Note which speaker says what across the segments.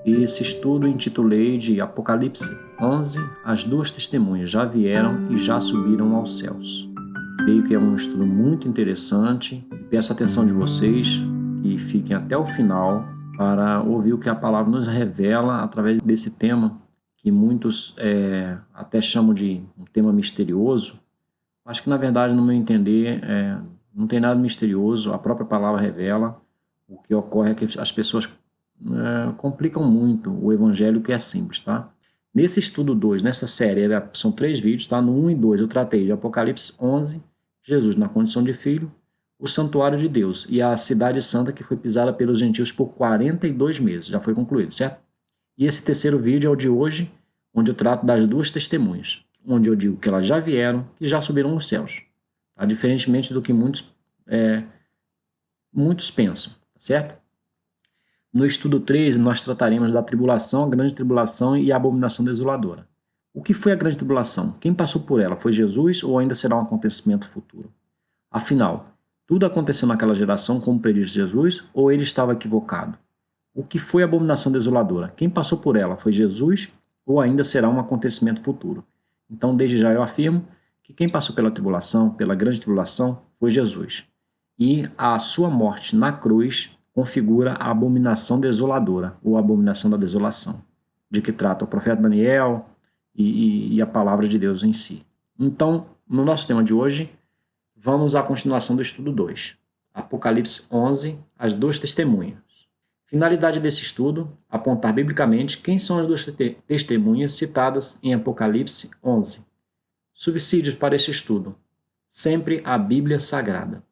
Speaker 1: E esse estudo intitulei de Apocalipse 11, as duas testemunhas já vieram e já subiram aos céus. Creio que é um estudo muito interessante e peço a atenção de vocês que fiquem até o final para ouvir o que a palavra nos revela através desse tema, que muitos até chamam de um tema misterioso, mas que na verdade, no meu entender, não tem nada misterioso, a própria palavra revela. O que ocorre é que as pessoas complicam muito o evangelho, que é simples, tá? Nesse estudo 2, nessa série, são 3 vídeos, tá? No 1 e 2 eu tratei de Apocalipse 11, Jesus na condição de filho, o santuário de Deus e a cidade santa que foi pisada pelos gentios por 42 meses, já foi concluído, certo? E esse terceiro vídeo é o de hoje, onde eu trato das duas testemunhas, onde eu digo que elas já vieram, que já subiram aos céus, tá? Diferentemente do que muitos pensam, certo? No estudo 3, nós trataremos da tribulação, a grande tribulação e a abominação desoladora. O que foi a grande tribulação? Quem passou por ela? Foi Jesus ou ainda será um acontecimento futuro? Afinal, tudo aconteceu naquela geração como prediz Jesus ou ele estava equivocado? O que foi a abominação desoladora? Quem passou por ela? Foi Jesus ou ainda será um acontecimento futuro? Então, desde já eu afirmo que quem passou pela tribulação, pela grande tribulação, foi Jesus. E a sua morte na cruz configura a abominação desoladora, ou a abominação da desolação, de que trata o profeta Daniel e a palavra de Deus em si. Então, no nosso tema de hoje, vamos à continuação do estudo 2, Apocalipse 11, as duas testemunhas. Finalidade desse estudo, apontar biblicamente quem são as duas testemunhas citadas em Apocalipse 11. Subsídios para esse estudo, sempre a Bíblia Sagrada.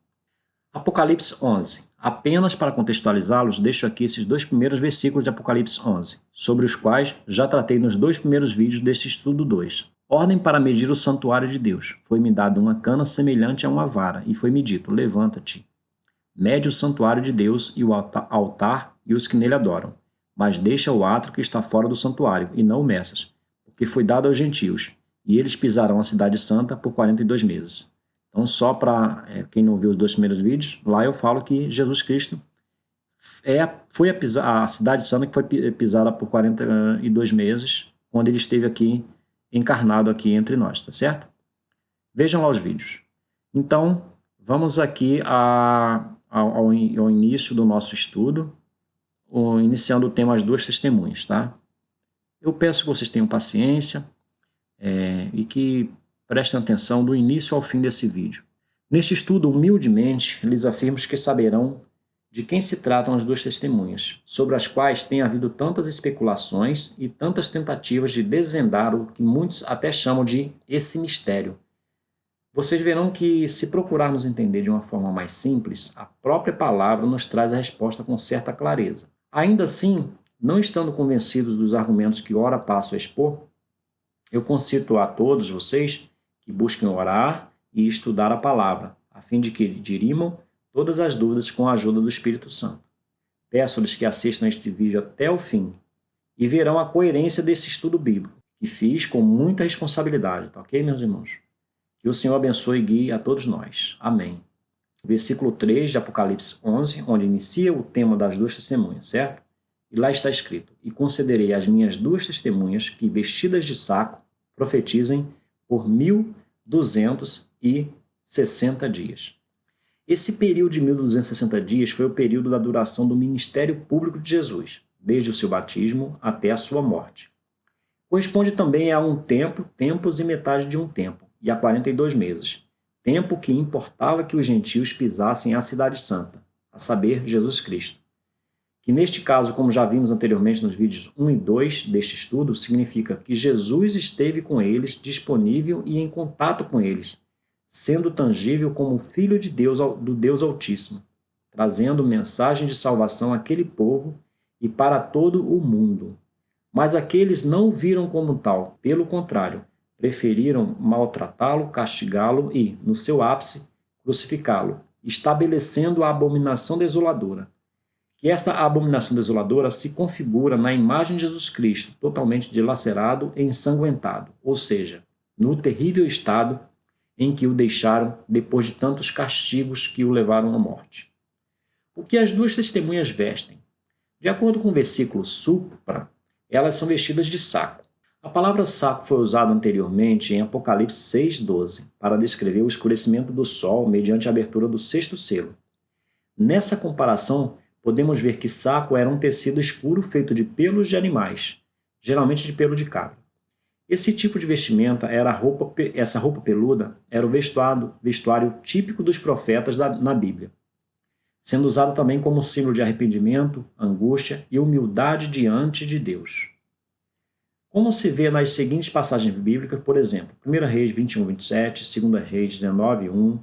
Speaker 1: Apocalipse 11. Apenas para contextualizá-los, deixo aqui esses 2 primeiros versículos de Apocalipse 11, sobre os quais já tratei nos 2 primeiros vídeos desse estudo 2. Ordem para medir o santuário de Deus. Foi-me dada uma cana semelhante a uma vara, e foi-me dito, levanta-te. Mede o santuário de Deus e o altar e os que nele adoram. Mas deixa o átrio que está fora do santuário, e não o meças, porque foi dado aos gentios, e eles pisarão a cidade santa por 42 meses. Então, só para quem não viu os 2 primeiros vídeos, lá eu falo que Jesus Cristo foi a cidade santa que foi pisada por 42 meses, quando ele esteve aqui, encarnado aqui entre nós, tá certo? Vejam lá os vídeos. Então, vamos aqui ao início do nosso estudo, iniciando o tema As Duas Testemunhas, tá? Eu peço que vocês tenham paciência e que prestem atenção do início ao fim desse vídeo. Neste estudo, humildemente, lhes afirmo que saberão de quem se tratam as duas testemunhas, sobre as quais tem havido tantas especulações e tantas tentativas de desvendar o que muitos até chamam de esse mistério. Vocês verão que, se procurarmos entender de uma forma mais simples, a própria palavra nos traz a resposta com certa clareza. Ainda assim, não estando convencidos dos argumentos que ora passo a expor, eu concito a todos vocês que busquem orar e estudar a palavra, a fim de que dirimam todas as dúvidas com a ajuda do Espírito Santo. Peço-lhes que assistam este vídeo até o fim e verão a coerência desse estudo bíblico, que fiz com muita responsabilidade, tá ok, meus irmãos? Que o Senhor abençoe e guie a todos nós. Amém. Versículo 3 de Apocalipse 11, onde inicia o tema das duas testemunhas, certo? E lá está escrito, e concederei às minhas duas testemunhas que, vestidas de saco, profetizem por 1260 dias. Esse período de 1260 dias foi o período da duração do ministério público de Jesus, desde o seu batismo até a sua morte. Corresponde também a um tempo, tempos e metade de um tempo, e a 42 meses, tempo que importava que os gentios pisassem a cidade santa, a saber, Jesus Cristo. Que neste caso, como já vimos anteriormente nos vídeos 1 e 2 deste estudo, significa que Jesus esteve com eles, disponível e em contato com eles, sendo tangível como Filho de Deus, do Deus Altíssimo, trazendo mensagem de salvação àquele povo e para todo o mundo. Mas aqueles não o viram como tal, pelo contrário, preferiram maltratá-lo, castigá-lo e, no seu ápice, crucificá-lo, estabelecendo a abominação desoladora. Que esta abominação desoladora se configura na imagem de Jesus Cristo, totalmente dilacerado e ensanguentado, ou seja, no terrível estado em que o deixaram depois de tantos castigos que o levaram à morte. O que as duas testemunhas vestem? De acordo com o versículo supra, elas são vestidas de saco. A palavra saco foi usada anteriormente em Apocalipse 6,12 para descrever o escurecimento do sol mediante a abertura do sexto selo. Nessa comparação, podemos ver que saco era um tecido escuro feito de pelos de animais, geralmente de pelo de cabra. Esse tipo de vestimenta essa roupa peluda era o vestuário típico dos profetas na Bíblia, sendo usado também como símbolo de arrependimento, angústia e humildade diante de Deus. Como se vê nas seguintes passagens bíblicas, por exemplo, 1 Reis 21, 27, 2 Reis 19, 1,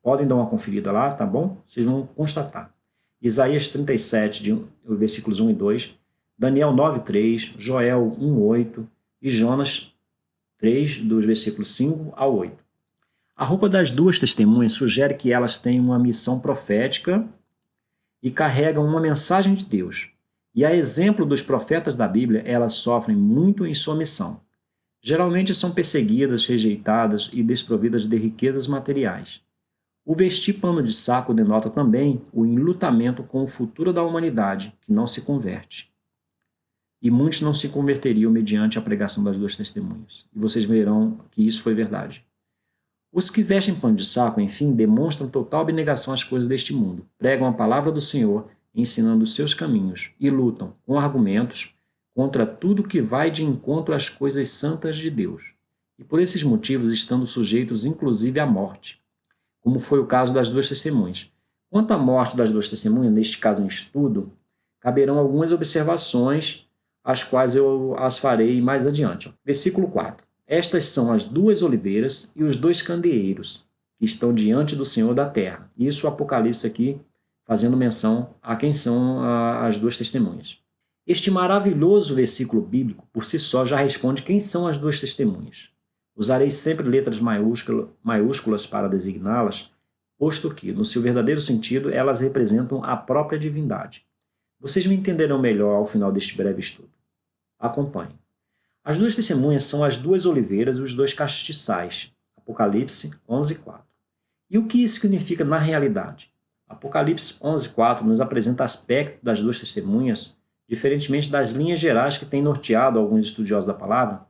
Speaker 1: podem dar uma conferida lá, tá bom? Vocês vão constatar. Isaías 37, versículos 1 e 2, Daniel 9, 3, Joel 1, 8 e Jonas 3, dos versículos 5 ao 8. A roupa das duas testemunhas sugere que elas têm uma missão profética e carregam uma mensagem de Deus. E a exemplo dos profetas da Bíblia, elas sofrem muito em sua missão. Geralmente são perseguidas, rejeitadas e desprovidas de riquezas materiais. O vestir pano de saco denota também o enlutamento com o futuro da humanidade, que não se converte. E muitos não se converteriam mediante a pregação das duas testemunhas. E vocês verão que isso foi verdade. Os que vestem pano de saco, enfim, demonstram total abnegação às coisas deste mundo, pregam a palavra do Senhor, ensinando os seus caminhos, e lutam, com argumentos, contra tudo que vai de encontro às coisas santas de Deus. E por esses motivos estando sujeitos inclusive à morte, como foi o caso das duas testemunhas. Quanto à morte das duas testemunhas, neste caso em estudo, caberão algumas observações, as quais eu as farei mais adiante. Versículo 4. Estas são as duas oliveiras e os dois candeeiros, que estão diante do Senhor da terra. Isso o Apocalipse aqui, fazendo menção a quem são as duas testemunhas. Este maravilhoso versículo bíblico, por si só, já responde quem são as duas testemunhas. Usarei sempre letras maiúsculas para designá-las, posto que, no seu verdadeiro sentido, elas representam a própria divindade. Vocês me entenderão melhor ao final deste breve estudo. Acompanhem. As duas testemunhas são as duas oliveiras e os dois castiçais. Apocalipse 11:4. E o que isso significa na realidade? Apocalipse 11:4 nos apresenta aspectos das duas testemunhas, diferentemente das linhas gerais que têm norteado alguns estudiosos da palavra,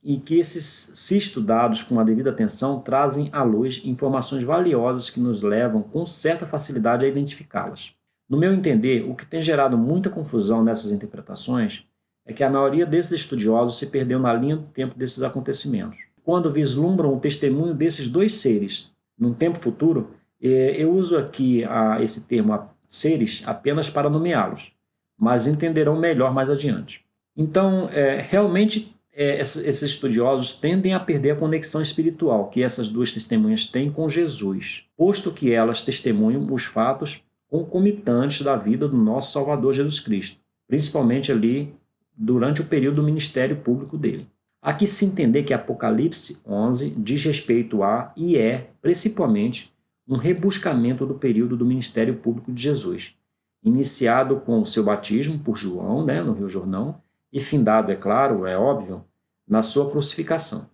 Speaker 1: e que esses, se estudados com a devida atenção, trazem à luz informações valiosas que nos levam com certa facilidade a identificá-las. No meu entender, o que tem gerado muita confusão nessas interpretações é que a maioria desses estudiosos se perdeu na linha do tempo desses acontecimentos. Quando vislumbram o testemunho desses dois seres num tempo futuro, eu uso aqui esse termo seres apenas para nomeá-los, mas entenderão melhor mais adiante. Então, realmente, esses estudiosos tendem a perder a conexão espiritual que essas duas testemunhas têm com Jesus, posto que elas testemunham os fatos concomitantes da vida do nosso Salvador Jesus Cristo, principalmente ali durante o período do ministério público dele. Aqui se entender que Apocalipse 11 diz respeito a e principalmente, um rebuscamento do período do ministério público de Jesus, iniciado com o seu batismo por João, no Rio Jordão, e findado, é claro, é óbvio, na sua crucificação.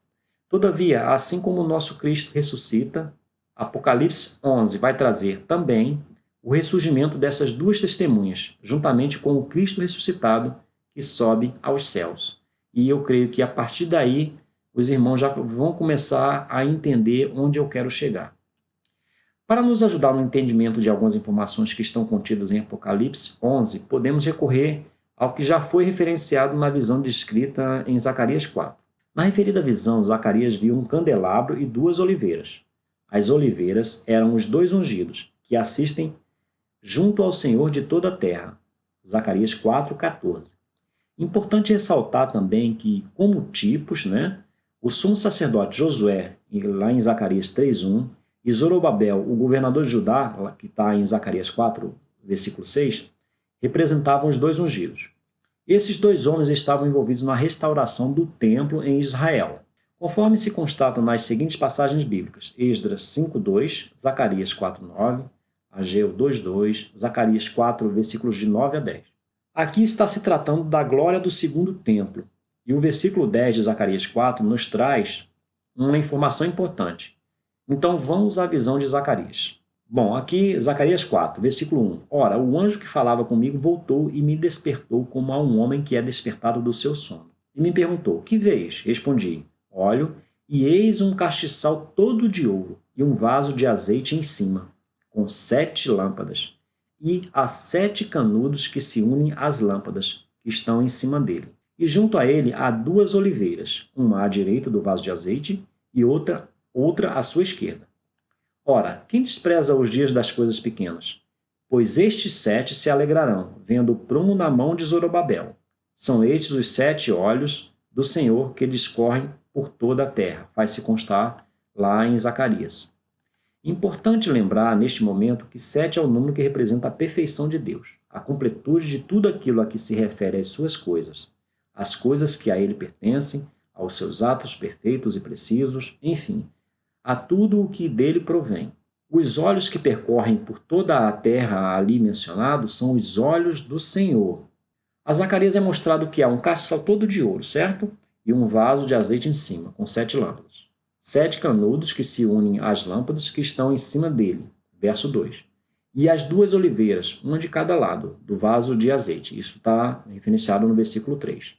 Speaker 1: Todavia, assim como o nosso Cristo ressuscita, Apocalipse 11 vai trazer também o ressurgimento dessas duas testemunhas, juntamente com o Cristo ressuscitado que sobe aos céus. E eu creio que a partir daí os irmãos já vão começar a entender onde eu quero chegar. Para nos ajudar no entendimento de algumas informações que estão contidas em Apocalipse 11, podemos recorrer ao que já foi referenciado na visão descrita em Zacarias 4. Na referida visão, Zacarias viu um candelabro e duas oliveiras. As oliveiras eram os dois ungidos, que assistem junto ao Senhor de toda a terra. Zacarias 4:14. Importante ressaltar também que, como tipos, o sumo sacerdote Josué, lá em Zacarias 3:1, e Zorobabel, o governador de Judá, que está em Zacarias 4, versículo 6, representavam os dois ungidos. Esses dois homens estavam envolvidos na restauração do templo em Israel, conforme se constata nas seguintes passagens bíblicas: Esdras 5:2, Zacarias 4:9, Ageu 2:2, Zacarias 4, versículos de 9 a 10. Aqui está se tratando da glória do segundo templo, e o versículo 10 de Zacarias 4 nos traz uma informação importante. Então vamos à visão de Zacarias. Bom, aqui Zacarias 4, versículo 1. Ora, o anjo que falava comigo voltou e me despertou como a um homem que é despertado do seu sono. E me perguntou, que vês? Respondi, olho, e eis um castiçal todo de ouro e um vaso de azeite em cima, com 7 lâmpadas, e há 7 canudos que se unem às lâmpadas, que estão em cima dele. E junto a ele há 2 oliveiras, uma à direita do vaso de azeite e outra à sua esquerda. Ora, quem despreza os dias das coisas pequenas? Pois estes 7 se alegrarão, vendo o prumo na mão de Zorobabel. São estes os 7 olhos do Senhor que discorrem por toda a terra. Faz-se constar lá em Zacarias. Importante lembrar, neste momento, que 7 é o número que representa a perfeição de Deus, a completude de tudo aquilo a que se refere às suas coisas, as coisas que a ele pertencem, aos seus atos perfeitos e precisos, enfim, a tudo o que dele provém. Os olhos que percorrem por toda a terra ali mencionados são os olhos do Senhor. A Zacarias é mostrado que há um castiçal todo de ouro, certo? E um vaso de azeite em cima, com 7 lâmpadas. 7 canudos que se unem às lâmpadas que estão em cima dele. Verso 2. E as 2 oliveiras, uma de cada lado, do vaso de azeite. Isso está referenciado no versículo 3.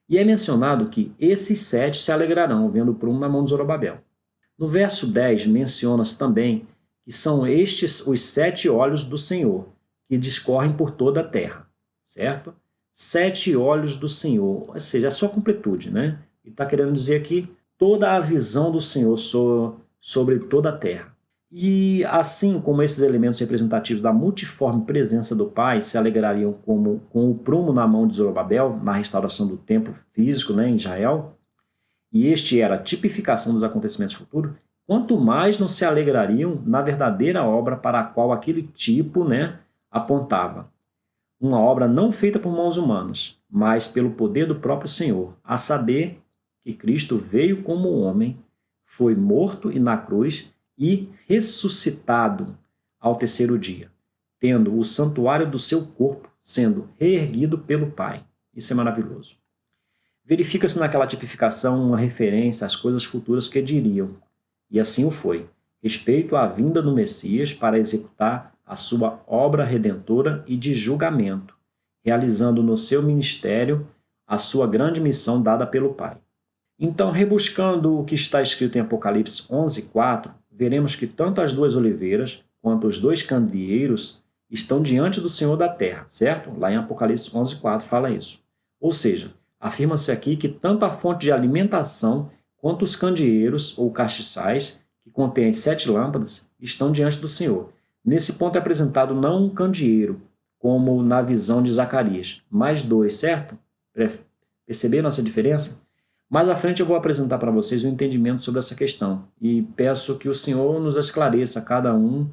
Speaker 1: E é mencionado que esses 7 se alegrarão, vendo o prumo na mão de Zorobabel. No verso 10, menciona-se também que são estes os 7 olhos do Senhor, que discorrem por toda a terra, certo? 7 olhos do Senhor, ou seja, a sua completude, né? Ele está querendo dizer aqui toda a visão do Senhor sobre toda a terra. E assim como esses elementos representativos da multiforme presença do Pai se alegrariam com o prumo na mão de Zorobabel, na restauração do templo físico, né, em Israel, e este era a tipificação dos acontecimentos futuros, quanto mais não se alegrariam na verdadeira obra para a qual aquele tipo, né, apontava. Uma obra não feita por mãos humanas, mas pelo poder do próprio Senhor, a saber que Cristo veio como homem, foi morto e na cruz e ressuscitado ao terceiro dia, tendo o santuário do seu corpo sendo reerguido pelo Pai. Isso é maravilhoso. Verifica-se naquela tipificação uma referência às coisas futuras que diriam, e assim o foi, respeito à vinda do Messias para executar a sua obra redentora e de julgamento, realizando no seu ministério a sua grande missão dada pelo Pai. Então, rebuscando o que está escrito em Apocalipse 11:4, veremos que tanto as 2 oliveiras quanto os 2 candeeiros estão diante do Senhor da terra, certo? Lá em Apocalipse 11:4 fala isso. Ou seja, afirma-se aqui que tanto a fonte de alimentação quanto os candeeiros ou castiçais, que contêm 7 lâmpadas, estão diante do Senhor. Nesse ponto é apresentado não um candeeiro, como na visão de Zacarias, mas 2, certo? Perceberam essa diferença? Mais à frente eu vou apresentar para vocês um entendimento sobre essa questão e peço que o Senhor nos esclareça, cada um,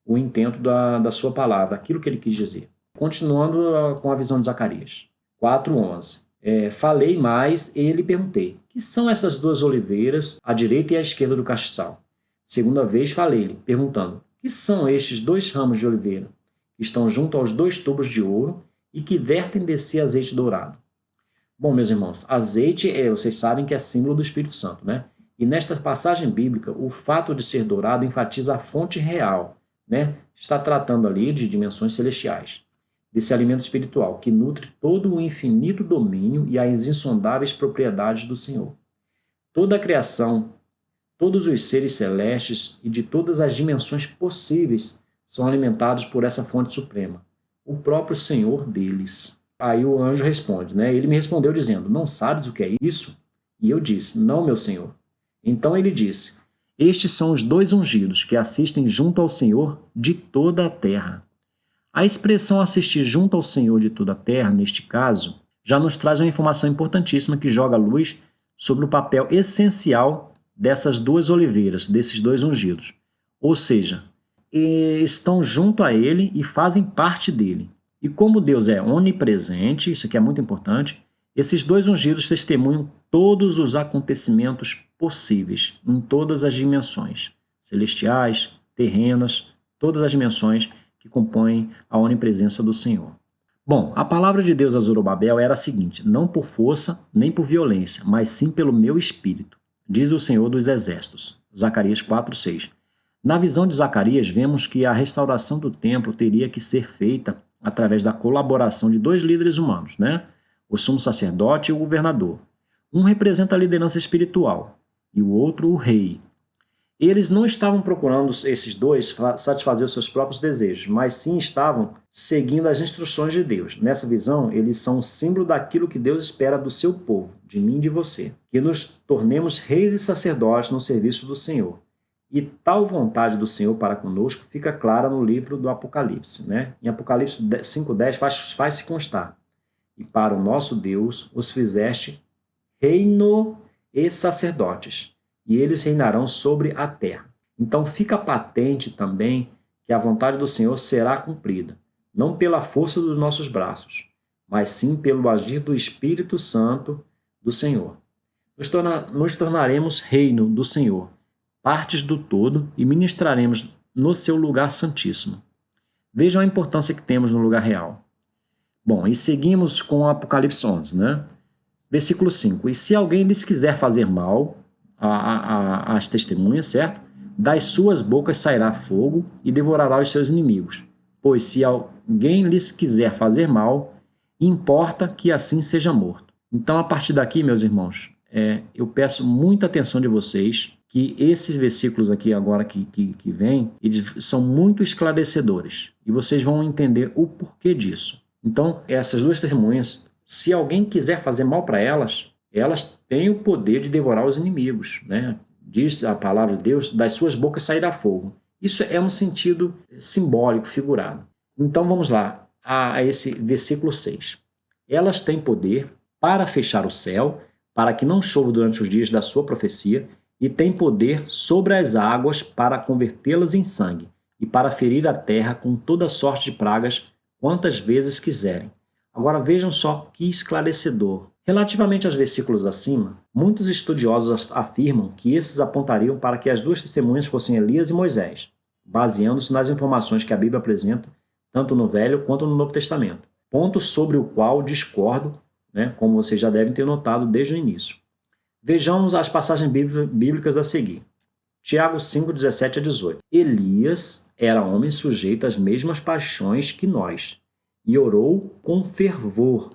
Speaker 1: o intento da sua palavra, aquilo que ele quis dizer. Continuando com a visão de Zacarias. 4:11. Falei mais e lhe perguntei, que são essas 2 oliveiras, à direita e à esquerda do castiçal? Segunda vez falei-lhe, perguntando, que são estes 2 ramos de oliveira, que estão junto aos 2 tubos de ouro e que vertem desse azeite dourado? Bom, meus irmãos, azeite, vocês sabem que é símbolo do Espírito Santo, né? E nesta passagem bíblica, o fato de ser dourado enfatiza a fonte real, né? Está tratando ali de dimensões celestiais, desse alimento espiritual que nutre todo o infinito domínio e as insondáveis propriedades do Senhor. Toda a criação, todos os seres celestes e de todas as dimensões possíveis são alimentados por essa fonte suprema, o próprio Senhor deles. Aí o anjo responde, né? Ele me respondeu dizendo, não sabes o que é isso? E eu disse, não, meu Senhor. Então ele disse, estes são os 2 ungidos que assistem junto ao Senhor de toda a terra. A expressão assistir junto ao Senhor de toda a terra, neste caso, já nos traz uma informação importantíssima que joga luz sobre o papel essencial dessas 2 oliveiras, desses 2 ungidos. Ou seja, estão junto a ele e fazem parte dele. E como Deus é onipresente, isso aqui é muito importante, esses 2 ungidos testemunham todos os acontecimentos possíveis, em todas as dimensões, celestiais, terrenas, todas as dimensões que compõem a onipresença do Senhor. Bom, a palavra de Deus a Zorobabel era a seguinte, não por força nem por violência, mas sim pelo meu espírito, diz o Senhor dos Exércitos. Zacarias 4:6. Na visão de Zacarias, vemos que a restauração do templo teria que ser feita através da colaboração de dois líderes humanos, né? O sumo sacerdote e o governador. Um representa a liderança espiritual e o outro o rei. Eles não estavam procurando, esses dois, satisfazer os seus próprios desejos, mas sim estavam seguindo as instruções de Deus. Nessa visão, eles são um símbolo daquilo que Deus espera do seu povo, de mim e de você, que nos tornemos reis e sacerdotes no serviço do Senhor. E tal vontade do Senhor para conosco fica clara no livro do Apocalipse, né? Em Apocalipse 5:10 faz-se constar: e para o nosso Deus os fizeste reino e sacerdotes, e eles reinarão sobre a terra. Então fica patente também que a vontade do Senhor será cumprida, não pela força dos nossos braços, mas sim pelo agir do Espírito Santo do Senhor. Nos tornaremos reino do Senhor, partes do todo, e ministraremos no seu lugar santíssimo. Vejam a importância que temos no lugar real. Bom, e seguimos com o Apocalipse 11, né? Versículo 5. E se alguém lhes quiser fazer mal às testemunhas, certo? Das suas bocas sairá fogo e devorará os seus inimigos. Pois se alguém lhes quiser fazer mal, importa que assim seja morto. Então, a partir daqui, meus irmãos, eu peço muita atenção de vocês, que esses versículos aqui agora que vêm, eles são muito esclarecedores. E vocês vão entender o porquê disso. Então, essas duas testemunhas, se alguém quiser fazer mal para elas, elas têm o poder de devorar os inimigos, né? Diz a palavra de Deus, das suas bocas sairá fogo. Isso é um sentido simbólico, figurado. Então vamos lá, a esse versículo 6. Elas têm poder para fechar o céu, para que não chova durante os dias da sua profecia, e têm poder sobre as águas para convertê-las em sangue, e para ferir a terra com toda sorte de pragas, quantas vezes quiserem. Agora vejam só que esclarecedor. Relativamente aos versículos acima, muitos estudiosos afirmam que esses apontariam para que as duas testemunhas fossem Elias e Moisés, baseando-se nas informações que a Bíblia apresenta, tanto no Velho quanto no Novo Testamento. Ponto sobre o qual discordo, né, como vocês já devem ter notado desde o início. Vejamos as passagens bíblicas a seguir. Tiago 5, 17 a 18. Elias era homem sujeito às mesmas paixões que nós, e orou com fervor,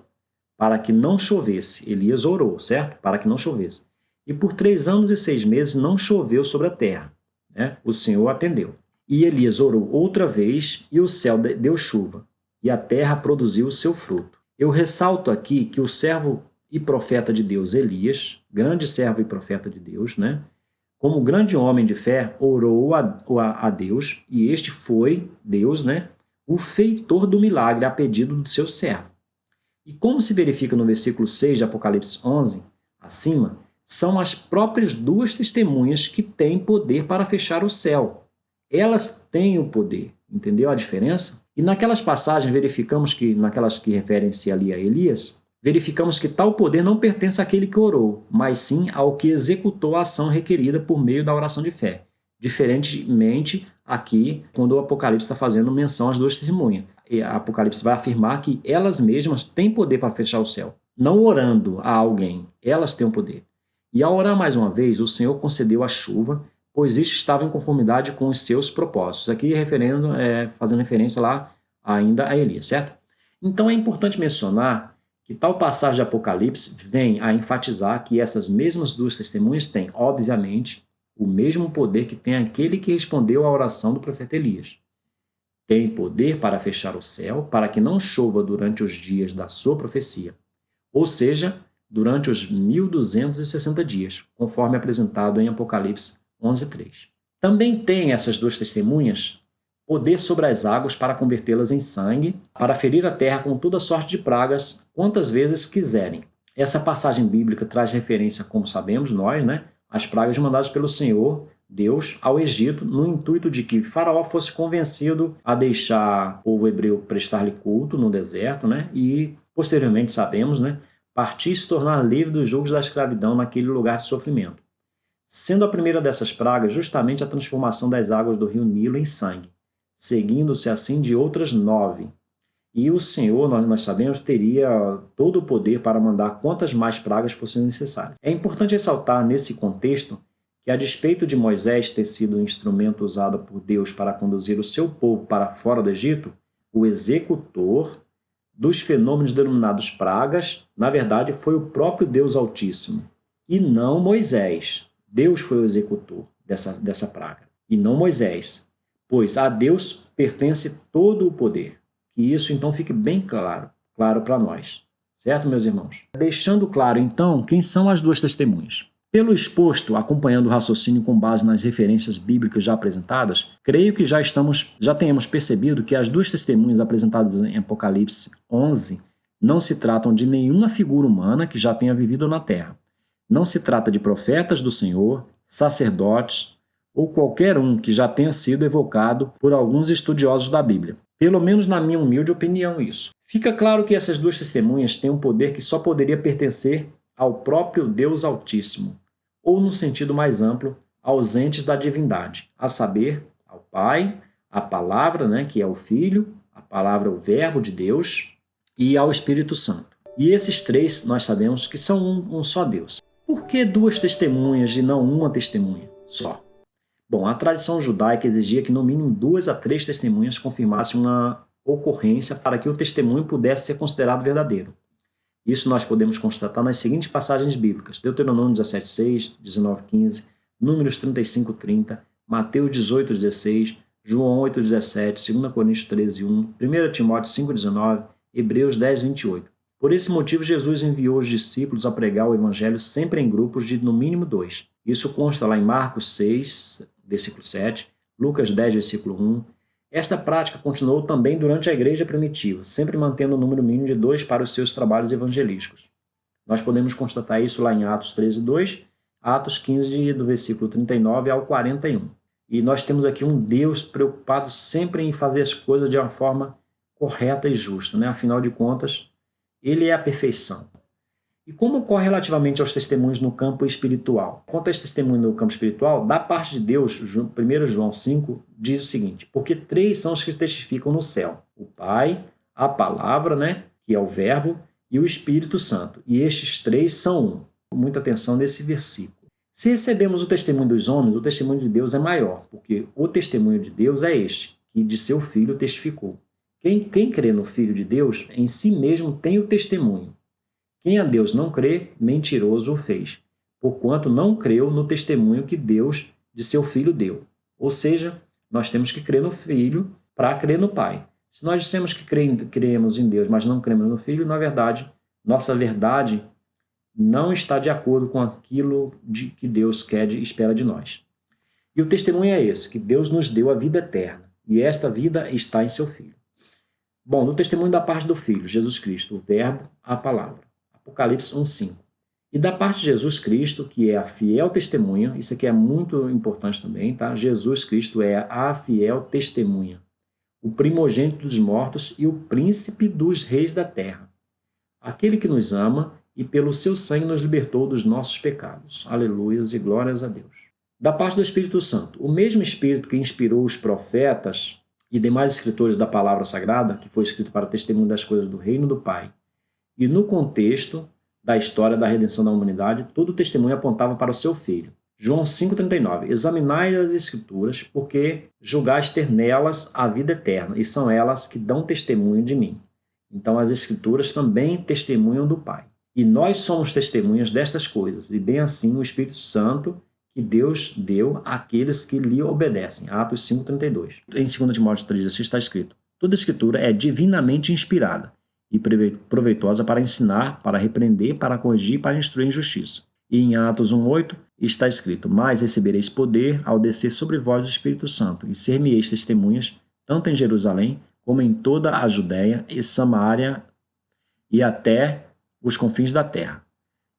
Speaker 1: para que não chovesse. Elias orou, certo? Para que não chovesse. E por 3 anos e 6 meses não choveu sobre a terra, né? O Senhor atendeu. E Elias orou outra vez, e o céu deu chuva, e a terra produziu o seu fruto. Eu ressalto aqui que o servo e profeta de Deus Elias, grande servo e profeta de Deus, né? Como grande homem de fé, orou a Deus, e este foi, Deus, né? O feitor do milagre a pedido do seu servo. E como se verifica no versículo 6 de Apocalipse 11, acima, são as próprias duas testemunhas que têm poder para fechar o céu. Elas têm o poder, entendeu a diferença? E naquelas passagens verificamos que, naquelas que referem-se ali a Elias, verificamos que tal poder não pertence àquele que orou, mas sim ao que executou a ação requerida por meio da oração de fé. Diferentemente aqui, quando o Apocalipse está fazendo menção às duas testemunhas. E a Apocalipse vai afirmar que elas mesmas têm poder para fechar o céu. Não orando a alguém, elas têm o poder. E ao orar mais uma vez, o Senhor concedeu a chuva, pois isto estava em conformidade com os seus propósitos. Aqui fazendo referência lá ainda a Elias, certo? Então é importante mencionar que tal passagem de Apocalipse vem a enfatizar que essas mesmas duas testemunhas têm, obviamente, o mesmo poder que tem aquele que respondeu à oração do profeta Elias. Tem poder para fechar o céu, para que não chova durante os dias da sua profecia, ou seja, durante os 1260 dias, conforme apresentado em Apocalipse 11:3. Também tem essas duas testemunhas poder sobre as águas para convertê-las em sangue, para ferir a terra com toda sorte de pragas, quantas vezes quiserem. Essa passagem bíblica traz referência, como sabemos nós, né, às pragas mandadas pelo Senhor Deus ao Egito, no intuito de que Faraó fosse convencido a deixar o povo hebreu prestar-lhe culto no deserto, né? E, posteriormente, sabemos, né, partir e se tornar livre dos julgos da escravidão naquele lugar de sofrimento. Sendo a primeira dessas pragas justamente a transformação das águas do rio Nilo em sangue, seguindo-se assim de outras 9. E o Senhor, nós sabemos, teria todo o poder para mandar quantas mais pragas fossem necessárias. É importante ressaltar nesse contexto que, a despeito de Moisés ter sido o instrumento usado por Deus para conduzir o seu povo para fora do Egito, o executor dos fenômenos denominados pragas, na verdade, foi o próprio Deus Altíssimo, e não Moisés. Deus foi o executor dessa praga, e não Moisés, pois a Deus pertence todo o poder. Que isso, então, fique bem claro para nós. Certo, meus irmãos? Deixando claro, então, quem são as duas testemunhas. Pelo exposto, acompanhando o raciocínio com base nas referências bíblicas já apresentadas, creio que já tenhamos percebido que as duas testemunhas apresentadas em Apocalipse 11 não se tratam de nenhuma figura humana que já tenha vivido na terra. Não se trata de profetas do Senhor, sacerdotes ou qualquer um que já tenha sido evocado por alguns estudiosos da Bíblia. Pelo menos na minha humilde opinião, isso. Fica claro que essas duas testemunhas têm um poder que só poderia pertencer ao próprio Deus Altíssimo, ou, no sentido mais amplo, aos entes da divindade, a saber, ao Pai, a palavra, que é o Filho, a palavra, o Verbo de Deus, e ao Espírito Santo. E esses três nós sabemos que são um só Deus. Por que duas testemunhas e não uma testemunha só? Bom, a tradição judaica exigia que no mínimo 2 a 3 testemunhas confirmassem uma ocorrência para que o testemunho pudesse ser considerado verdadeiro. Isso nós podemos constatar nas seguintes passagens bíblicas: Deuteronômio 17:6, 19:15, Números 35:30, Mateus 18:16, João 8:17, 2 Coríntios 13:1, 1 Timóteo 5:19, Hebreus 10:28. Por esse motivo, Jesus enviou os discípulos a pregar o evangelho sempre em grupos de no mínimo 2. Isso consta lá em Marcos 6, versículo 7, Lucas 10, versículo 1. Esta prática continuou também durante a igreja primitiva, sempre mantendo o número mínimo de 2 para os seus trabalhos evangelísticos. Nós podemos constatar isso lá em Atos 13:2, Atos 15, do versículo 39 ao 41. E nós temos aqui um Deus preocupado sempre em fazer as coisas de uma forma correta e justa, Afinal de contas, Ele é a perfeição. E como ocorre relativamente aos testemunhos no campo espiritual? Quanto a esse testemunho no campo espiritual, da parte de Deus, 1 João 5 diz o seguinte: porque 3 são os que testificam no céu: o Pai, a palavra, que é o Verbo, e o Espírito Santo. E estes 3 são um. Muita atenção nesse versículo. Se recebemos o testemunho dos homens, o testemunho de Deus é maior, porque o testemunho de Deus é este, que de seu Filho testificou. Quem crê no Filho de Deus, em si mesmo tem o testemunho. Quem a Deus não crê, mentiroso o fez, porquanto não creu no testemunho que Deus de seu Filho deu. Ou seja, nós temos que crer no Filho para crer no Pai. Se nós dissemos que cremos em Deus, mas não cremos no Filho, na verdade, nossa verdade não está de acordo com aquilo que Deus quer e espera de nós. E o testemunho é esse, que Deus nos deu a vida eterna, e esta vida está em seu Filho. Bom, no testemunho da parte do Filho, Jesus Cristo, o Verbo, a palavra. Apocalipse 1:5. E da parte de Jesus Cristo, que é a fiel testemunha, isso aqui é muito importante também, tá? Jesus Cristo é a fiel testemunha, o primogênito dos mortos e o príncipe dos reis da terra, aquele que nos ama e pelo seu sangue nos libertou dos nossos pecados. Aleluias e glórias a Deus. Da parte do Espírito Santo, o mesmo Espírito que inspirou os profetas e demais escritores da palavra sagrada, que foi escrito para o testemunho das coisas do reino do Pai, e no contexto da história da redenção da humanidade, todo o testemunho apontava para o seu Filho. João 5,39. Examinai as Escrituras, porque julgais ter nelas a vida eterna, e são elas que dão testemunho de mim. Então as Escrituras também testemunham do Pai. E nós somos testemunhas destas coisas, e bem assim o Espírito Santo que Deus deu àqueles que lhe obedecem. Atos 5,32. Em 2 Timóteo 3,16 está escrito: toda Escritura é divinamente inspirada e proveitosa para ensinar, para repreender, para corrigir, para instruir em justiça. E em Atos 1,8 está escrito: mas recebereis poder ao descer sobre vós o Espírito Santo, e ser-me-eis testemunhas, tanto em Jerusalém, como em toda a Judéia e Samaria, e até os confins da terra.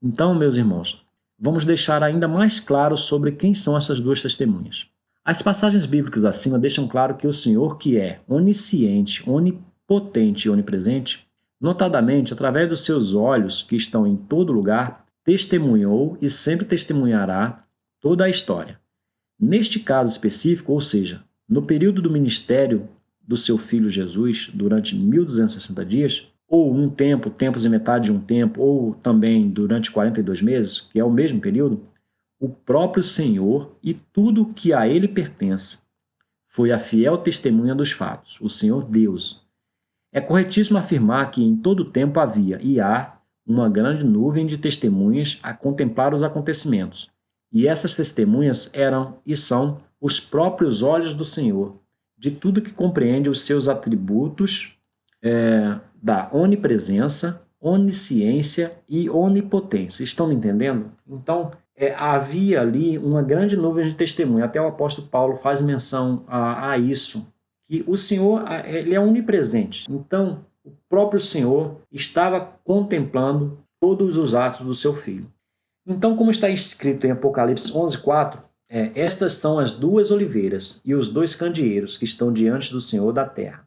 Speaker 1: Então, meus irmãos, vamos deixar ainda mais claro sobre quem são essas duas testemunhas. As passagens bíblicas acima deixam claro que o Senhor, que é onisciente, onipotente e onipresente, notadamente, através dos seus olhos, que estão em todo lugar, testemunhou e sempre testemunhará toda a história. Neste caso específico, ou seja, no período do ministério do seu Filho Jesus, durante 1260 dias, ou um tempo, tempos e metade de um tempo, ou também durante 42 meses, que é o mesmo período, o próprio Senhor e tudo que a ele pertence. Foi a fiel testemunha dos fatos, o Senhor Deus. É corretíssimo afirmar que em todo tempo havia e há uma grande nuvem de testemunhas a contemplar os acontecimentos. E essas testemunhas eram e são os próprios olhos do Senhor, de tudo que compreende os seus atributos da onipresença, onisciência e onipotência. Estão me entendendo? Então, havia ali uma grande nuvem de testemunha. Até o apóstolo Paulo faz menção a isso, que o Senhor ele é onipresente. Então, o próprio Senhor estava contemplando todos os atos do seu Filho. Então, como está escrito em Apocalipse 11:4, estas são as duas oliveiras e os dois candeeiros que estão diante do Senhor da terra.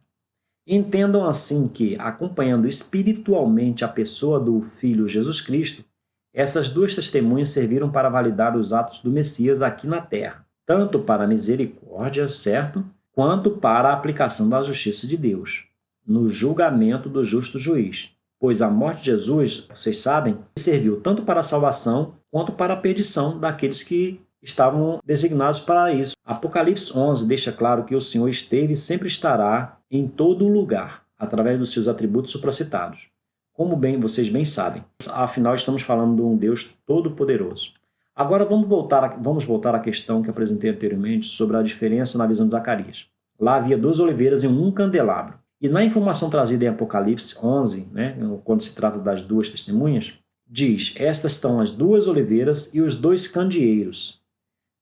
Speaker 1: Entendam assim que, acompanhando espiritualmente a pessoa do Filho Jesus Cristo, essas duas testemunhas serviram para validar os atos do Messias aqui na terra, tanto para a misericórdia, certo? Quanto para a aplicação da justiça de Deus, no julgamento do justo juiz. Pois a morte de Jesus, vocês sabem, serviu tanto para a salvação quanto para a perdição daqueles que estavam designados para isso. Apocalipse 11 deixa claro que o Senhor esteve e sempre estará em todo lugar, através dos seus atributos supracitados. Como vocês bem sabem. Afinal, estamos falando de um Deus todo-poderoso. Agora vamos voltar à questão que apresentei anteriormente sobre a diferença na visão de Zacarias. Lá havia duas oliveiras e um candelabro. E na informação trazida em Apocalipse 11, quando se trata das duas testemunhas, diz: estas são as duas oliveiras e os dois candeeiros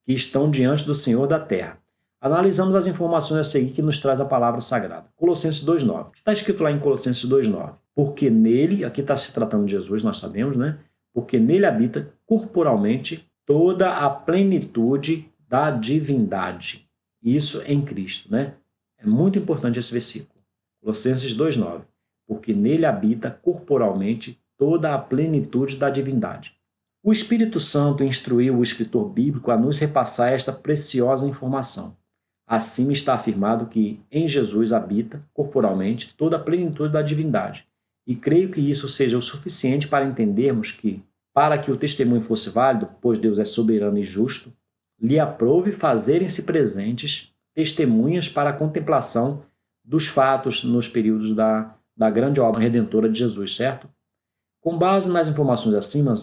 Speaker 1: que estão diante do Senhor da terra. Analisamos as informações a seguir que nos traz a palavra sagrada. Colossenses 2:9. O que está escrito lá em Colossenses 2:9? Porque nele, aqui está se tratando de Jesus, nós sabemos, né? Porque nele habita corporalmente toda a plenitude da divindade. Isso em Cristo, né? É muito importante esse versículo. Colossenses 2:9. Porque nele habita corporalmente toda a plenitude da divindade. O Espírito Santo instruiu o escritor bíblico a nos repassar esta preciosa informação. Assim está afirmado que em Jesus habita corporalmente toda a plenitude da divindade. E creio que isso seja o suficiente para entendermos que, para que o testemunho fosse válido, pois Deus é soberano e justo, lhe aprove fazerem-se presentes testemunhas para a contemplação dos fatos nos períodos da grande obra redentora de Jesus, certo? Com base nas informações acima,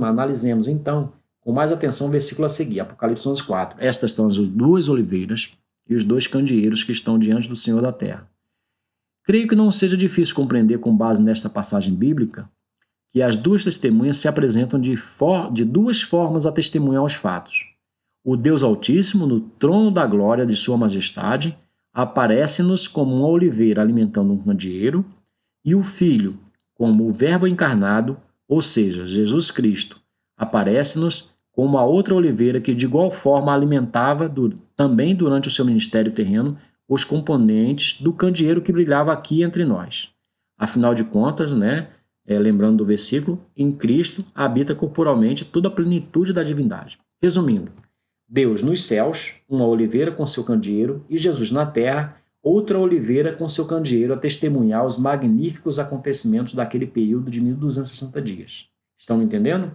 Speaker 1: analisemos então com mais atenção o versículo a seguir, Apocalipse 11:4. Estas são as duas oliveiras e os dois candeeiros que estão diante do Senhor da terra. Creio que não seja difícil compreender, com base nesta passagem bíblica, que as duas testemunhas se apresentam de duas formas a testemunhar os fatos. O Deus Altíssimo, no trono da glória de Sua Majestade, aparece-nos como uma oliveira alimentando um candeeiro, e o Filho, como o Verbo encarnado, ou seja, Jesus Cristo, aparece-nos como a outra oliveira que de igual forma alimentava também durante o seu ministério terreno os componentes do candeeiro que brilhava aqui entre nós. Afinal de contas, lembrando do versículo, em Cristo habita corporalmente toda a plenitude da divindade. Resumindo, Deus nos céus, uma oliveira com seu candeeiro, e Jesus na terra, outra oliveira com seu candeeiro a testemunhar os magníficos acontecimentos daquele período de 1260 dias. Estão me entendendo?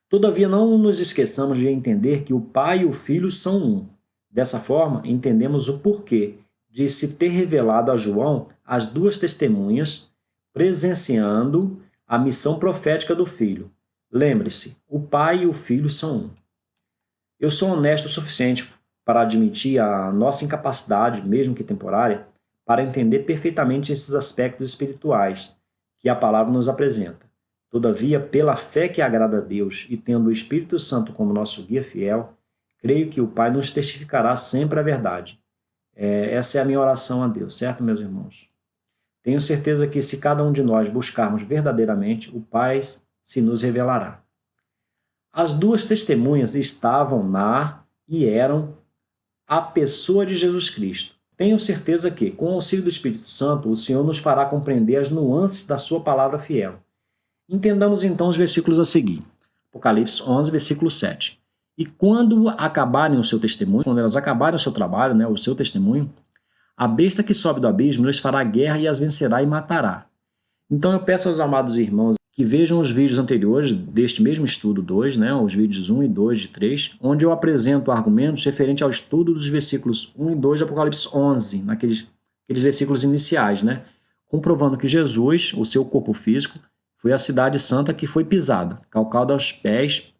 Speaker 1: Todavia, não nos esqueçamos de entender que o Pai e o Filho são um. Dessa forma, entendemos o porquê de se ter revelado a João as duas testemunhas, presenciando a missão profética do Filho. Lembre-se, o Pai e o Filho são um. Eu sou honesto o suficiente para admitir a nossa incapacidade, mesmo que temporária, para entender perfeitamente esses aspectos espirituais que a palavra nos apresenta. Todavia, pela fé que agrada a Deus e tendo o Espírito Santo como nosso guia fiel, creio que o Pai nos testificará sempre a verdade. Essa é a minha oração a Deus, certo, meus irmãos? Tenho certeza que se cada um de nós buscarmos verdadeiramente, o Pai se nos revelará. As duas testemunhas estavam e eram a pessoa de Jesus Cristo. Tenho certeza que, com o auxílio do Espírito Santo, o Senhor nos fará compreender as nuances da sua palavra fiel. Entendamos então os versículos a seguir. Apocalipse 11, versículo 7. E quando acabarem o seu testemunho, quando elas acabarem o seu trabalho, o seu testemunho, a besta que sobe do abismo lhes fará guerra e as vencerá e matará. Então eu peço aos amados irmãos que vejam os vídeos anteriores deste mesmo estudo 2, né, os vídeos 1 e 2 de 3, onde eu apresento argumentos referentes ao estudo dos versículos 1 e 2 de Apocalipse 11, aqueles versículos iniciais, né, comprovando que Jesus, o seu corpo físico, foi a cidade santa que foi pisada, calcada aos pés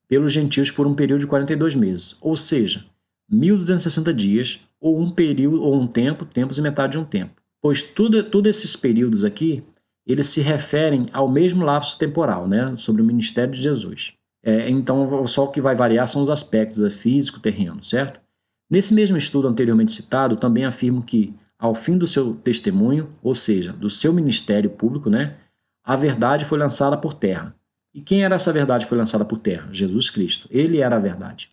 Speaker 1: pelos gentios por um período de 42 meses, ou seja, 1.260 dias, ou um período, ou um tempo, tempos e metade de um tempo. Pois tudo esses períodos aqui, eles se referem ao mesmo lapso temporal, né, sobre o ministério de Jesus. Então, só o que vai variar são os aspectos físico, terreno, certo? Nesse mesmo estudo anteriormente citado, também afirmo que, ao fim do seu testemunho, ou seja, do seu ministério público, né, a verdade foi lançada por terra. E quem era essa verdade que foi lançada por terra? Jesus Cristo. Ele era a verdade.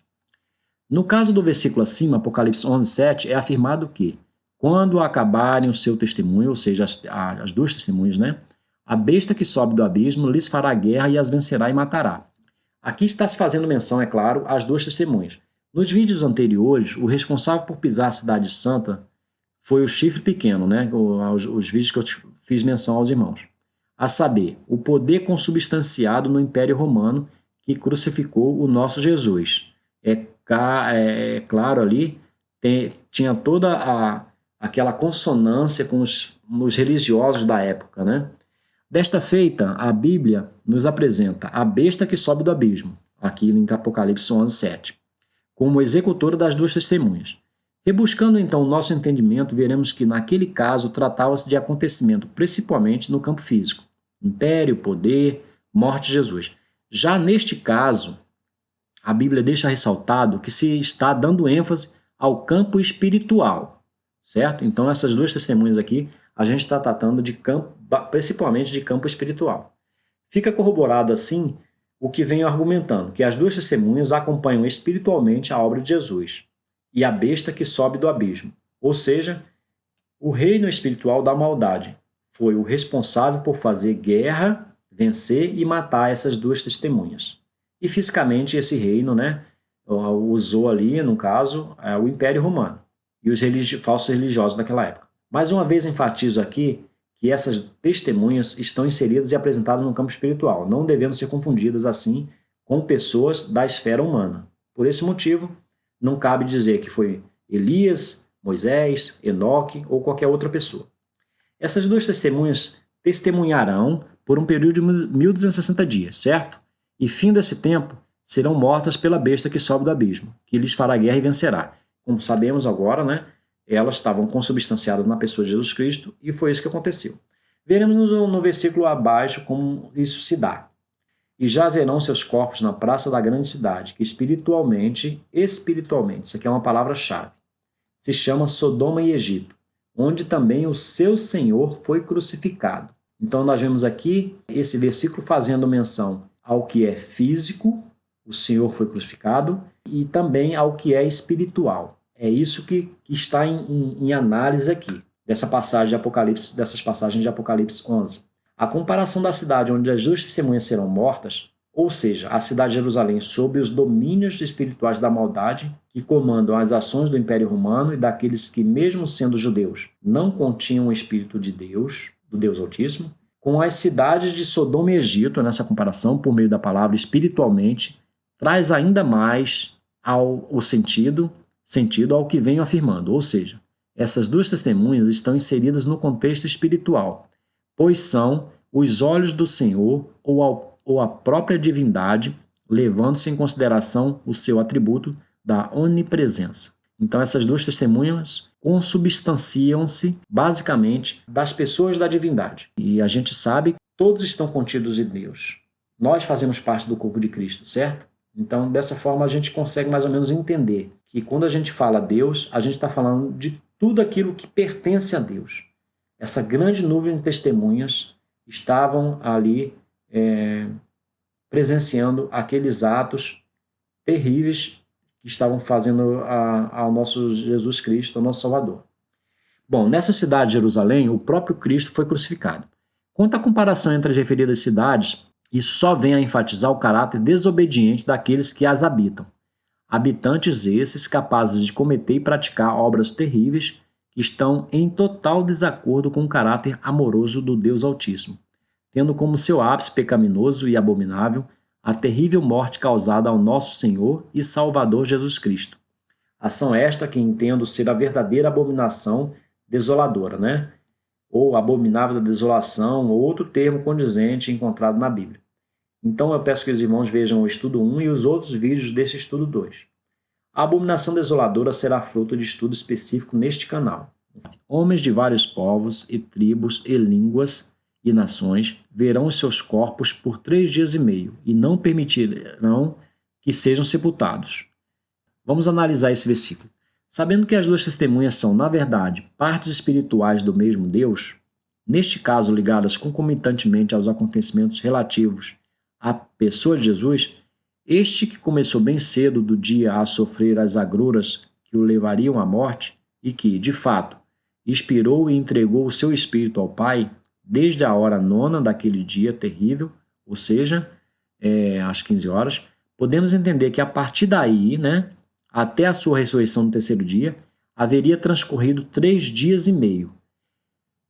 Speaker 1: No caso do versículo acima, Apocalipse 11:7, é afirmado que, quando acabarem o seu testemunho, ou seja, as duas testemunhas, né, a besta que sobe do abismo lhes fará guerra e as vencerá e matará. Aqui está se fazendo menção, é claro, às duas testemunhas. Nos vídeos anteriores, o responsável por pisar a cidade santa foi o chifre pequeno, né, os vídeos que eu fiz menção aos irmãos. A saber, o poder consubstanciado no Império Romano que crucificou o nosso Jesus. É claro ali, tinha toda aquela consonância com os religiosos da época, né? Desta feita, a Bíblia nos apresenta a besta que sobe do abismo, aqui em Apocalipse 11:7, como executora das duas testemunhas. Rebuscando então o nosso entendimento, veremos que naquele caso tratava-se de acontecimento principalmente no campo físico, império, poder, morte de Jesus. Já neste caso, a Bíblia deixa ressaltado que se está dando ênfase ao campo espiritual, certo? Então essas duas testemunhas aqui, a gente está tratando de campo, principalmente de campo espiritual. Fica corroborado assim o que venho argumentando, que as duas testemunhas acompanham espiritualmente a obra de Jesus e a besta que sobe do abismo, ou seja, o reino espiritual da maldade foi o responsável por fazer guerra, vencer e matar essas duas testemunhas. E fisicamente esse reino, né, usou ali, no caso, o Império Romano e os falsos religiosos daquela época. Mais uma vez enfatizo aqui que essas testemunhas estão inseridas e apresentadas no campo espiritual, não devendo ser confundidas assim com pessoas da esfera humana. Por esse motivo, não cabe dizer que foi Elias, Moisés, Enoque ou qualquer outra pessoa. Essas duas testemunhas testemunharão por um período de 1.260 dias, certo? E fim desse tempo serão mortas pela besta que sobe do abismo, que lhes fará guerra e vencerá. Como sabemos agora, né, elas estavam consubstanciadas na pessoa de Jesus Cristo e foi isso que aconteceu. Veremos no versículo abaixo como isso se dá. E jazerão seus corpos na praça da grande cidade, que espiritualmente, isso aqui é uma palavra-chave, se chama Sodoma e Egito, onde também o seu Senhor foi crucificado. Então nós vemos aqui esse versículo fazendo menção ao que é físico, o Senhor foi crucificado, e também ao que é espiritual. É isso que está em análise aqui, dessas passagens de Apocalipse 11. A comparação da cidade onde as duas testemunhas serão mortas, ou seja, a cidade de Jerusalém sob os domínios espirituais da maldade que comandam as ações do Império Romano e daqueles que, mesmo sendo judeus, não continham o Espírito de Deus, do Deus Altíssimo, com as cidades de Sodoma e Egito, nessa comparação, por meio da palavra espiritualmente, traz ainda mais o sentido ao que venho afirmando, ou seja, essas duas testemunhas estão inseridas no contexto espiritual, pois são os olhos do Senhor ou a própria divindade, levando-se em consideração o seu atributo da onipresença. Então essas duas testemunhas consubstanciam-se basicamente das pessoas da divindade. E a gente sabe que todos estão contidos em Deus. Nós fazemos parte do corpo de Cristo, certo? Então dessa forma a gente consegue mais ou menos entender que quando a gente fala Deus, a gente está falando de tudo aquilo que pertence a Deus. Essa grande nuvem de testemunhas estavam ali presenciando aqueles atos terríveis que estavam fazendo ao nosso Jesus Cristo, ao nosso Salvador. Bom, nessa cidade de Jerusalém, o próprio Cristo foi crucificado. Quanto à comparação entre as referidas cidades, isso só vem a enfatizar o caráter desobediente daqueles que as habitam. Habitantes esses capazes de cometer e praticar obras terríveis que estão em total desacordo com o caráter amoroso do Deus Altíssimo. tendo como seu ápice pecaminoso e abominável a terrível morte causada ao nosso Senhor e Salvador Jesus Cristo. Ação esta que entendo ser a verdadeira abominação desoladora, né? Ou abominável da desolação, ou outro termo condizente encontrado na Bíblia. Então eu peço que os irmãos vejam o estudo 1 e os outros vídeos desse estudo 2. A abominação desoladora será fruto de estudo específico neste canal. Homens de vários povos e tribos e línguas e nações verão os seus corpos por 3 dias e meio e não permitirão que sejam sepultados. Vamos analisar esse versículo. Sabendo que as duas testemunhas são, na verdade, partes espirituais do mesmo Deus, neste caso ligadas concomitantemente aos acontecimentos relativos à pessoa de Jesus, este que começou bem cedo do dia a sofrer as agruras que o levariam à morte e que, de fato, inspirou e entregou o seu espírito ao Pai desde a hora 9ª daquele dia terrível, ou seja, às 15 horas, podemos entender que a partir daí, né, até a sua ressurreição no 3º dia, haveria transcorrido 3 dias e meio.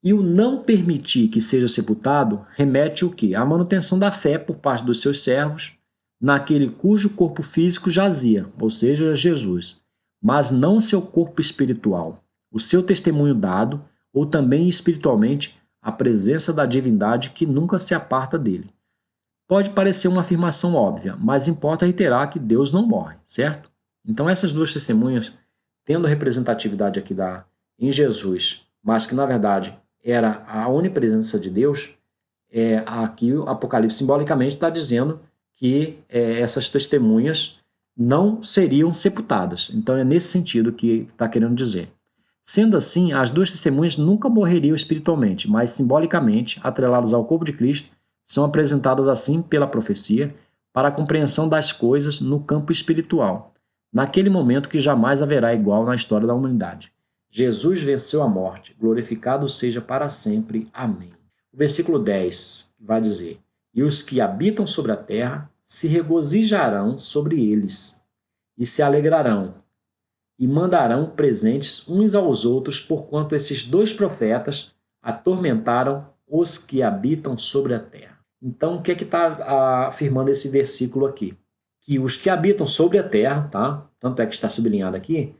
Speaker 1: E o não permitir que seja sepultado remete o quê? À manutenção da fé por parte dos seus servos naquele cujo corpo físico jazia, ou seja, Jesus, mas não o seu corpo espiritual, o seu testemunho dado, ou também espiritualmente a presença da divindade que nunca se aparta dele. Pode parecer uma afirmação óbvia, mas importa reiterar que Deus não morre, certo? Então essas duas testemunhas, tendo a representatividade aqui em Jesus, mas que na verdade era a onipresença de Deus, aqui o Apocalipse simbolicamente está dizendo que essas testemunhas não seriam sepultadas. Então é nesse sentido que está querendo dizer. Sendo assim, as duas testemunhas nunca morreriam espiritualmente, mas simbolicamente, atreladas ao corpo de Cristo, são apresentadas assim pela profecia para a compreensão das coisas no campo espiritual, naquele momento que jamais haverá igual na história da humanidade. Jesus venceu a morte, glorificado seja para sempre. Amém. O versículo 10 vai dizer: e os que habitam sobre a terra se regozijarão sobre eles, e se alegrarão, e mandarão presentes uns aos outros, porquanto esses 2 profetas atormentaram os que habitam sobre a terra. Então, o que é que está afirmando esse versículo aqui? Que os que habitam sobre a terra, tá? Tanto é que está sublinhado aqui,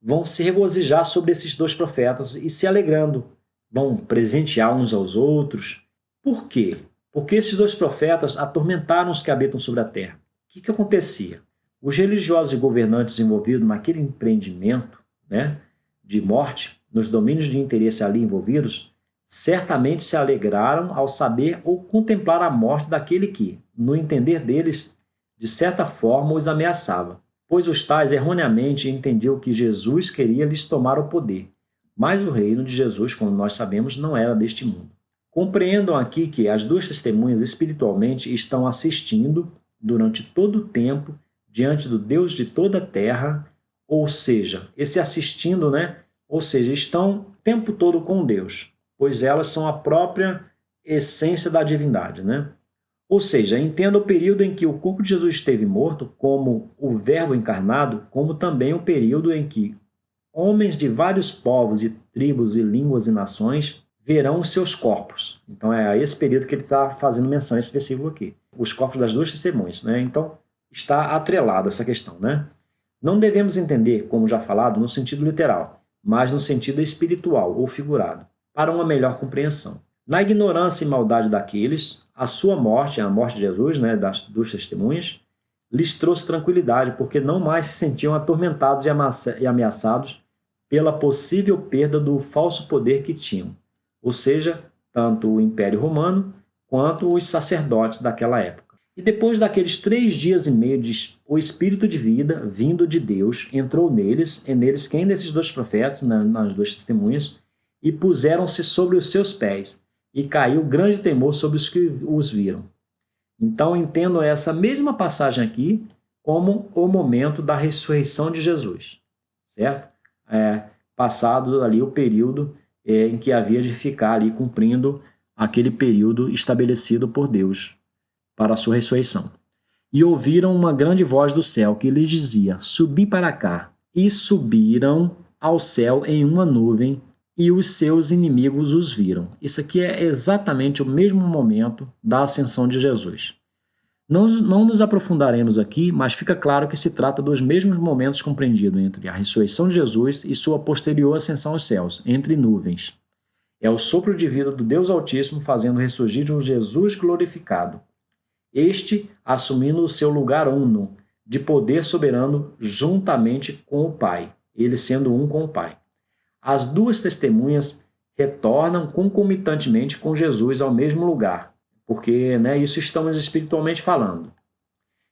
Speaker 1: vão se regozijar sobre esses 2 profetas e se alegrando, vão presentear uns aos outros. Por quê? Porque esses 2 profetas atormentaram os que habitam sobre a terra. O que acontecia? Os religiosos e governantes envolvidos naquele empreendimento, né, de morte, nos domínios de interesse ali envolvidos, certamente se alegraram ao saber ou contemplar a morte daquele que, no entender deles, de certa forma os ameaçava, pois os tais erroneamente entendiam que Jesus queria lhes tomar o poder, mas o reino de Jesus, como nós sabemos, não era deste mundo. Compreendam aqui que as 2 testemunhas espiritualmente estão assistindo durante todo o tempo diante do Deus de toda a terra, ou seja, esse assistindo, né? Ou seja, estão o tempo todo com Deus, pois elas são a própria essência da divindade, né? Ou seja, entenda o período em que o corpo de Jesus esteve morto como o Verbo encarnado, como também o período em que homens de vários povos e tribos e línguas e nações verão os seus corpos. Então é a esse período que ele está fazendo menção, esse versículo aqui. Os corpos das 2 testemunhas, né? Então está atrelada essa questão, né? Não devemos entender, como já falado, no sentido literal, mas no sentido espiritual ou figurado, para uma melhor compreensão. Na ignorância e maldade daqueles, a sua morte, a morte de Jesus, né, das 2 testemunhas, lhes trouxe tranquilidade, porque não mais se sentiam atormentados e ameaçados pela possível perda do falso poder que tinham, ou seja, tanto o Império Romano quanto os sacerdotes daquela época. E depois daqueles 3 dias e meio, o Espírito de vida, vindo de Deus, entrou neles, quem desses 2 profetas, nas 2 testemunhas, e puseram-se sobre os seus pés, e caiu grande temor sobre os que os viram. Então entendam essa mesma passagem aqui como o momento da ressurreição de Jesus, certo? Passado ali o período em que havia de ficar ali cumprindo aquele período estabelecido por Deus para a sua ressurreição. E ouviram uma grande voz do céu que lhes dizia: subi para cá. E subiram ao céu em uma nuvem, e os seus inimigos os viram. Isso aqui é exatamente o mesmo momento da ascensão de Jesus. Não nos aprofundaremos aqui, mas fica claro que se trata dos mesmos momentos compreendidos entre a ressurreição de Jesus e sua posterior ascensão aos céus, entre nuvens. É o sopro de vida do Deus Altíssimo fazendo ressurgir de um Jesus glorificado. Este assumindo o seu lugar uno, de poder soberano juntamente com o Pai, ele sendo um com o Pai. As duas testemunhas retornam concomitantemente com Jesus ao mesmo lugar, porque isso estamos espiritualmente falando.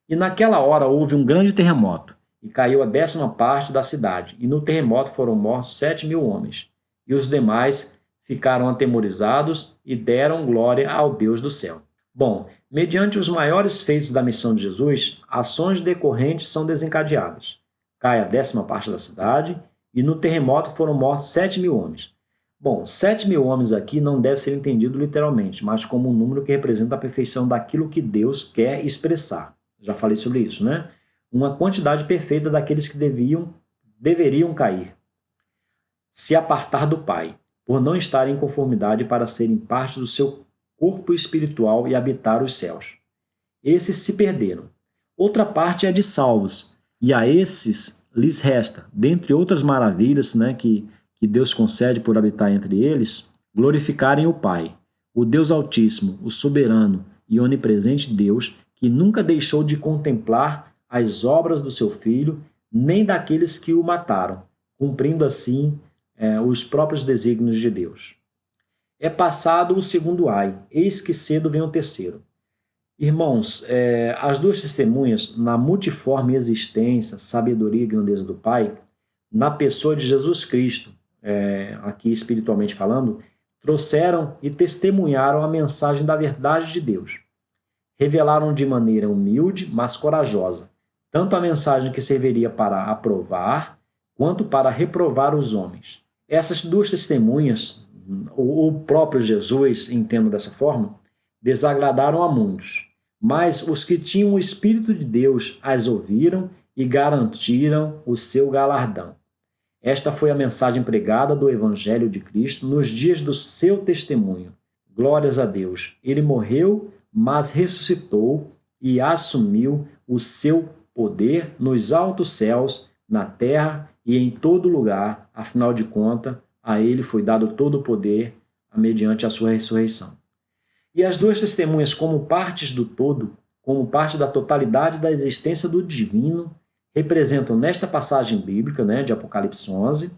Speaker 1: E naquela hora houve um grande terremoto, e caiu a 10ª parte da cidade, e no terremoto foram mortos 7.000 homens, e os demais ficaram atemorizados e deram glória ao Deus do céu. Bom, mediante os maiores feitos da missão de Jesus, ações decorrentes são desencadeadas. Cai a 10ª parte da cidade, e no terremoto foram mortos 7.000 homens. Bom, 7.000 homens aqui não deve ser entendido literalmente, mas como um número que representa a perfeição daquilo que Deus quer expressar. Já falei sobre isso, né? Uma quantidade perfeita daqueles que deveriam cair, se apartar do Pai, por não estarem em conformidade para serem parte do seu corpo espiritual e habitar os céus. Esses se perderam. Outra parte é de salvos, e a esses lhes resta, dentre outras maravilhas que Deus concede por habitar entre eles, glorificarem o Pai, o Deus Altíssimo, o soberano e onipresente Deus, que nunca deixou de contemplar as obras do seu Filho, nem daqueles que o mataram, cumprindo assim os próprios desígnios de Deus. É passado o segundo ai, eis que cedo vem o terceiro. Irmãos, as duas testemunhas, na multiforme existência, sabedoria e grandeza do Pai, na pessoa de Jesus Cristo, aqui espiritualmente falando, trouxeram e testemunharam a mensagem da verdade de Deus. Revelaram de maneira humilde, mas corajosa, tanto a mensagem que serviria para aprovar, quanto para reprovar os homens. Essas duas testemunhas, o próprio Jesus, entendo dessa forma, desagradaram a muitos, mas os que tinham o Espírito de Deus as ouviram e garantiram o seu galardão. Esta foi a mensagem pregada do Evangelho de Cristo nos dias do seu testemunho. Glórias a Deus! Ele morreu, mas ressuscitou e assumiu o seu poder nos altos céus, na terra e em todo lugar. Afinal de contas, a ele foi dado todo o poder mediante a sua ressurreição. E as duas testemunhas, como partes do todo, como parte da totalidade da existência do divino, representam nesta passagem bíblica, de Apocalipse 11,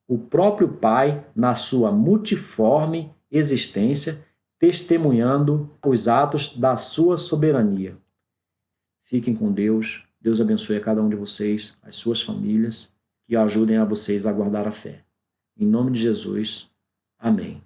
Speaker 1: o próprio Pai na sua multiforme existência, testemunhando os atos da sua soberania. Fiquem com Deus. Deus abençoe a cada um de vocês, as suas famílias, que ajudem a vocês a guardar a fé. Em nome de Jesus, amém.